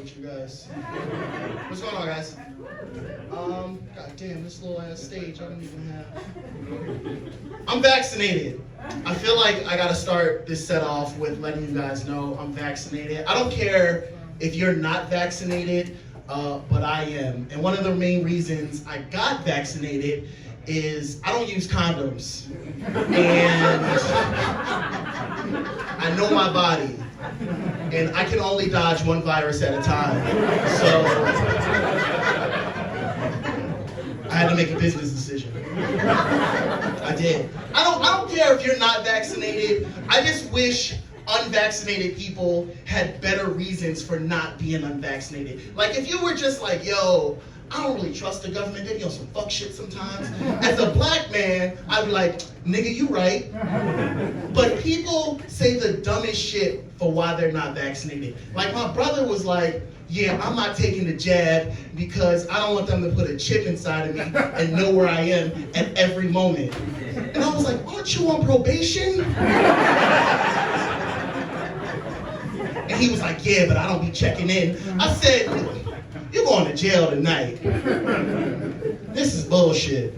with you guys? What's going on, guys? God damn, this little ass stage I don't even have. I'm vaccinated. I feel like I gotta start this set off with letting you guys know I'm vaccinated. I don't care if you're not vaccinated, but I am. And one of the main reasons I got vaccinated is I don't use condoms. And I know my body. And I can only dodge one virus at a time. So I had to make a business decision. I did. I don't care if you're not vaccinated. I just wish unvaccinated people had better reasons for not being unvaccinated. Like if you were just like, yo, I don't really trust the government, they be on some fuck shit sometimes. As a black man, I'd be like, nigga, you right. But people say the dumbest shit for why they're not vaccinated. Like my brother was like, yeah, I'm not taking the jab because I don't want them to put a chip inside of me and know where I am at every moment. And I was like, aren't you on probation? And he was like, yeah, but I don't be checking in. I said, you're going to jail tonight. This is bullshit.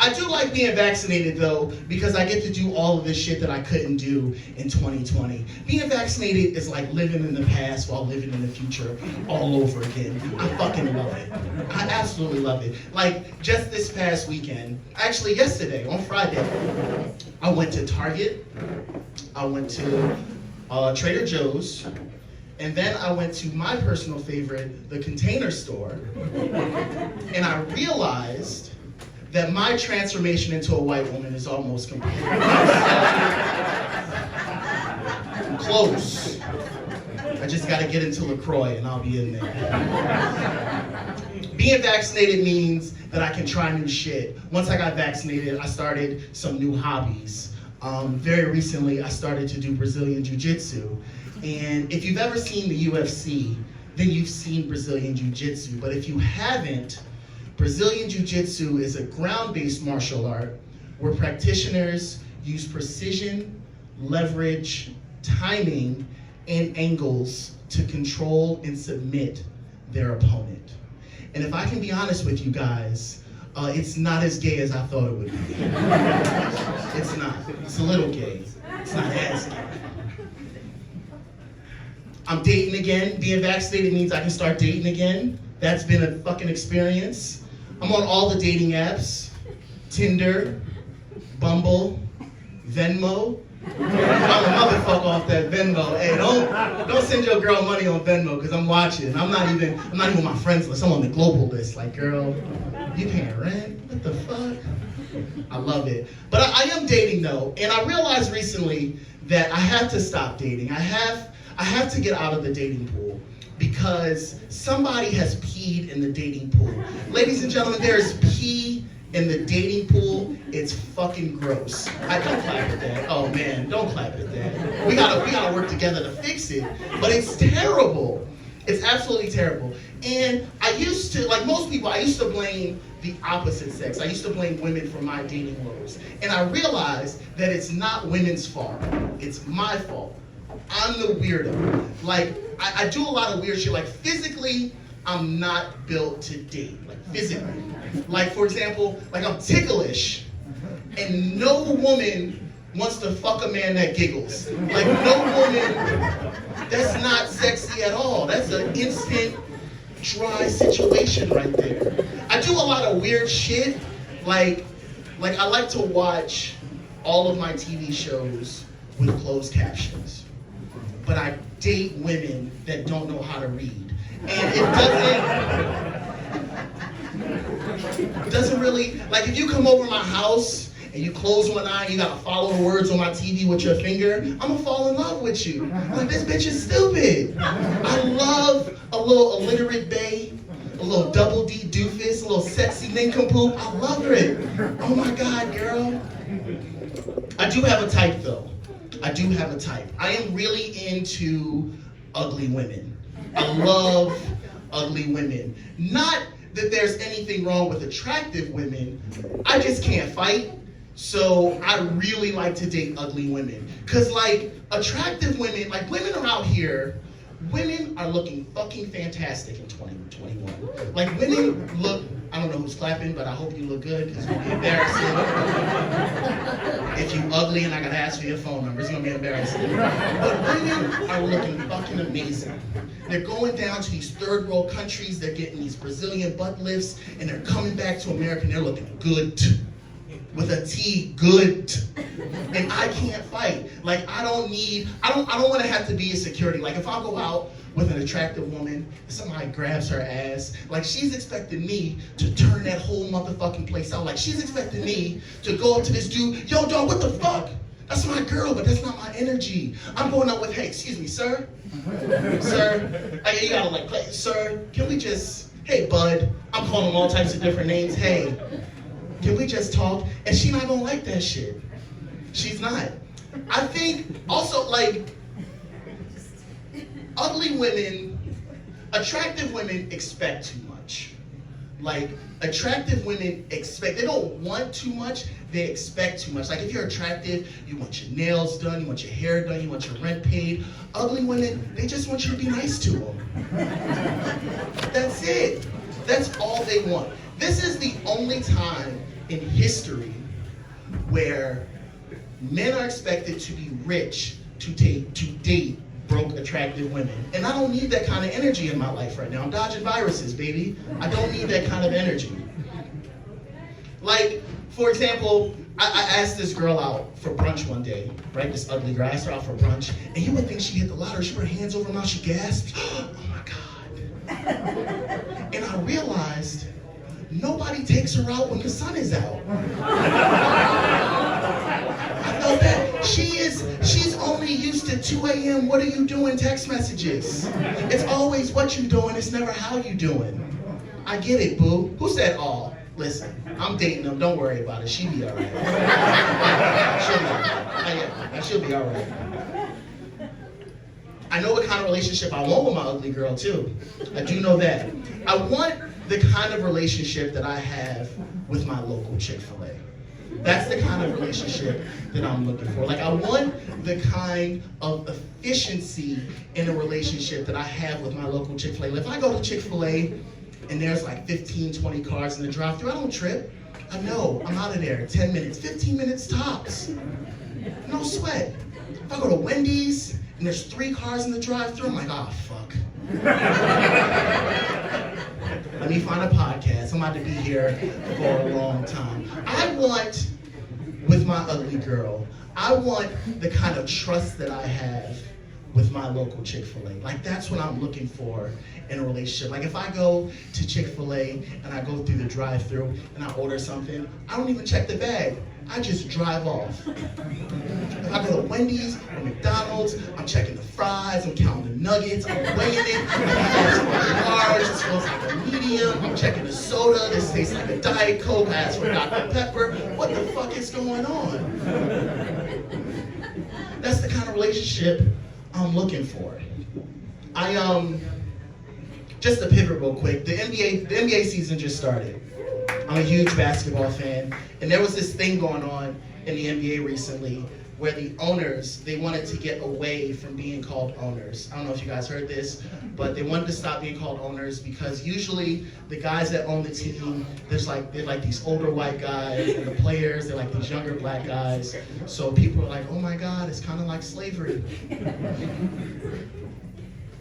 I do like being vaccinated though, because I get to do all of this shit that I couldn't do in 2020. Being vaccinated is like living in the past while living in the future all over again. I fucking love it. I absolutely love it. Like just this past weekend, actually yesterday, on Friday, I went to Target, I went to Trader Joe's, and then I went to my personal favorite, the Container Store, and I realized that my transformation into a white woman is almost complete. Close. I just gotta get into LaCroix and I'll be in there. Being vaccinated means that I can try new shit. Once I got vaccinated, I started some new hobbies. Very recently, I started to do Brazilian Jiu-Jitsu. And if you've ever seen the UFC, then you've seen Brazilian Jiu-Jitsu. But if you haven't, Brazilian Jiu-Jitsu is a ground-based martial art where practitioners use precision, leverage, timing, and angles to control and submit their opponent. And if I can be honest with you guys, it's not as gay as I thought it would be. It's not. It's a little gay. It's not as gay. I'm dating again. Being vaccinated means I can start dating again. That's been a fucking experience. I'm on all the dating apps. Tinder, Bumble, Venmo. I'm a motherfucker off that Venmo. Hey, don't send your girl money on Venmo because I'm watching. I'm not even on my friends list. I'm on the global list. Like, girl, you paying rent? What the fuck? I love it. But I am dating though, and I realized recently that I have to stop dating. I have to get out of the dating pool because somebody has peed in the dating pool. Ladies and gentlemen, there is pee in the dating pool. It's fucking gross. I don't clap at that. Oh man, don't clap at that. We gotta work together to fix it. But it's terrible. It's absolutely terrible. And I used to, like most people, I used to blame the opposite sex. I used to blame women for my dating woes. And I realized that it's not women's fault. It's my fault. I'm the weirdo. Like, I do a lot of weird shit. Like, physically, I'm not built to date. Like, physically. Like, for example, like I'm ticklish. And no woman wants to fuck a man that giggles. Like, no woman, that's not sexy at all. That's an instant, dry situation right there. I do a lot of weird shit. Like I like to watch all of my TV shows with closed captions. But I date women that don't know how to read. And it doesn't really, like if you come over my house and you close one eye and you gotta follow the words on my TV with your finger, I'm gonna fall in love with you. Like, this bitch is stupid. I love a little illiterate bae, a little double D doofus, a little sexy nincompoop. I love it. Oh my God, girl. I do have a type though. I do have a type. I am really into ugly women. I love ugly women. Not that there's anything wrong with attractive women. I just can't fight. So I really like to date ugly women. Cause like attractive women, like women are out here women are looking fucking fantastic in 2021. Like, women look, I don't know who's clapping, but I hope you look good, because it's gonna be embarrassing. If you ugly and I gotta ask for your phone number, it's gonna be embarrassing. But women are looking fucking amazing. They're going down to these third world countries, they're getting these Brazilian butt lifts, and they're coming back to America and they're looking good. With a T, good. And I can't fight. Like, I don't want to have to be a security. Like, if I go out with an attractive woman and somebody grabs her ass, like, she's expecting me to turn that whole motherfucking place out. Like, she's expecting me to go up to this dude, yo, dog, what the fuck? That's my girl, but that's not my energy. I'm going up with, hey, excuse me, sir? Sir? You gotta, like, play, sir, can we just, hey, bud. I'm calling him all types of different names. Hey, can we just talk? And she's not gonna like that shit. She's not. I think also, like, ugly women, attractive women expect too much. Like, attractive women expect, they don't want too much, they expect too much. Like, if you're attractive, you want your nails done, you want your hair done, you want your rent paid. Ugly women, they just want you to be nice to them. That's it. That's all they want. This is the only time in history where men are expected to be rich to date broke, attractive women. And I don't need that kind of energy in my life right now. I'm dodging viruses, baby. I don't need that kind of energy. Like, for example, I asked this girl out for brunch one day, right? This ugly girl. I asked her out for brunch, and you would think she hit the lottery. She put her hands over her mouth, she gasped. Oh my God. And I realized nobody takes her out when the sun is out. I know that. She's only used to 2 a.m. what are you doing text messages. It's always what you doing, it's never how you doing. I get it, boo. Who said all? Listen, I'm dating them, don't worry about it. She be all right. She'll be all right. I know what kind of relationship I want with my ugly girl too. I do know that. I want the kind of relationship that I have with my local Chick-fil-A. That's the kind of relationship that I'm looking for. Like, I want the kind of efficiency in a relationship that I have with my local Chick-fil-A. If I go to Chick-fil-A and there's like 15, 20 cars in the drive-thru, I don't trip. I know, I'm out of there, 10 minutes, 15 minutes tops. No sweat. If I go to Wendy's and there's 3 cars in the drive-thru, I'm like, oh, fuck. Let me find a podcast. I'm about to be here for a long time. I want, with my ugly girl, I want the kind of trust that I have with my local Chick-fil-A. Like, that's what I'm looking for in a relationship. Like, if I go to Chick-fil-A and I go through the drive-thru and I order something, I don't even check the bag. I just drive off. If I go to Wendy's or McDonald's, I'm checking the fries, I'm counting the nuggets, I'm weighing it. Large, this feels like a medium. I'm checking the soda, this tastes like a Diet Coke, I asked for Dr. Pepper. What the fuck is going on? That's the kind of relationship I'm looking for. Just to pivot real quick, the NBA season just started. I'm a huge basketball fan, and there was this thing going on in the NBA recently where the owners, they wanted to get away from being called owners. I don't know if you guys heard this, but they wanted to stop being called owners because usually the guys that own the team, they're like these older white guys, and the players, they're like these younger black guys. So people are like, oh my God, it's kind of like slavery.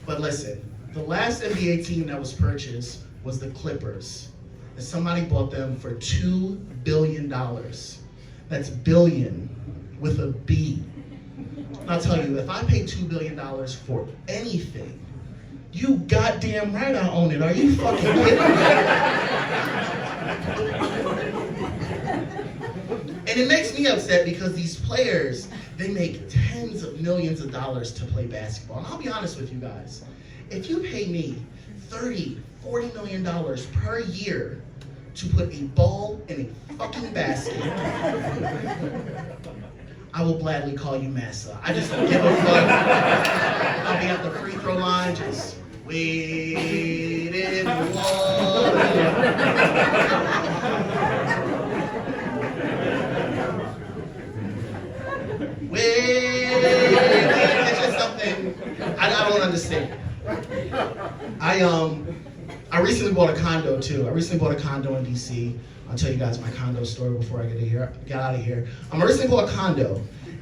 But listen, the last NBA team that was purchased was the Clippers. And somebody bought them for $2 billion. That's billion with a B. And I'll tell you, if I pay $2 billion for anything, you goddamn right I own it. Are you fucking kidding me? And it makes me upset because these players, they make tens of millions of dollars to play basketball. And I'll be honest with you guys. If you pay me $30, $40 million per year to put a ball in a fucking basket, I will gladly call you massa. I just don't give a fuck. I'll be at the free throw line, just waiting long. Wait, it's just something I don't understand. I recently bought a condo too. I recently bought a condo in DC. I'll tell you guys my condo story before I get out of here. I recently bought a condo,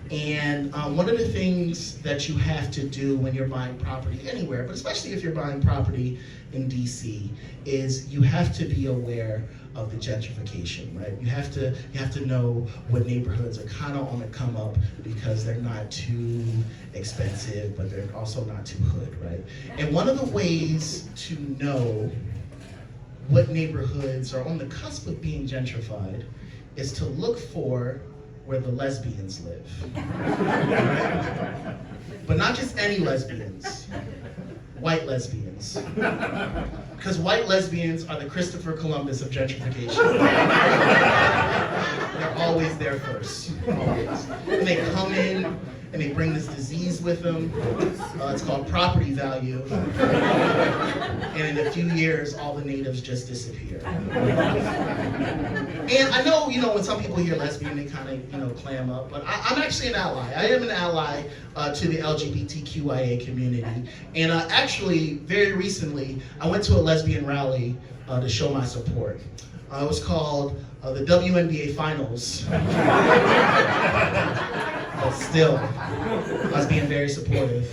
and one of the things that you have to do when you're buying property anywhere, but especially if you're buying property in DC, is you have to be aware of the gentrification, right? You have to know what neighborhoods are kind of on the come up because they're not too expensive, but they're also not too hood, right? And one of the ways to know what neighborhoods are on the cusp of being gentrified is to look for where the lesbians live. Right? But not just any lesbians, white lesbians. Because white lesbians are the Christopher Columbus of gentrification. They're always there first, always. And they come in and they bring this disease with them. It's called property value. And in a few years, all the natives just disappear. And I know, when some people hear lesbian, they kind of, clam up, but I'm actually an ally. I am an ally to the LGBTQIA community. And actually, very recently, I went to a lesbian rally to show my support. It was called the WNBA Finals. But still, I was being very supportive.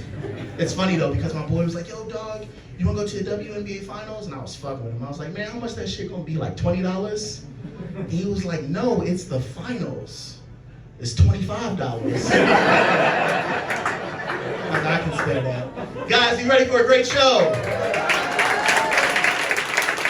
It's funny though, because my boy was like, yo dog, you wanna go to the WNBA Finals? And I was fucking with him. I was like, man, how much that shit gonna be, like $20? And he was like, no, it's the finals. It's $25. I can spare that. Guys, you ready for a great show?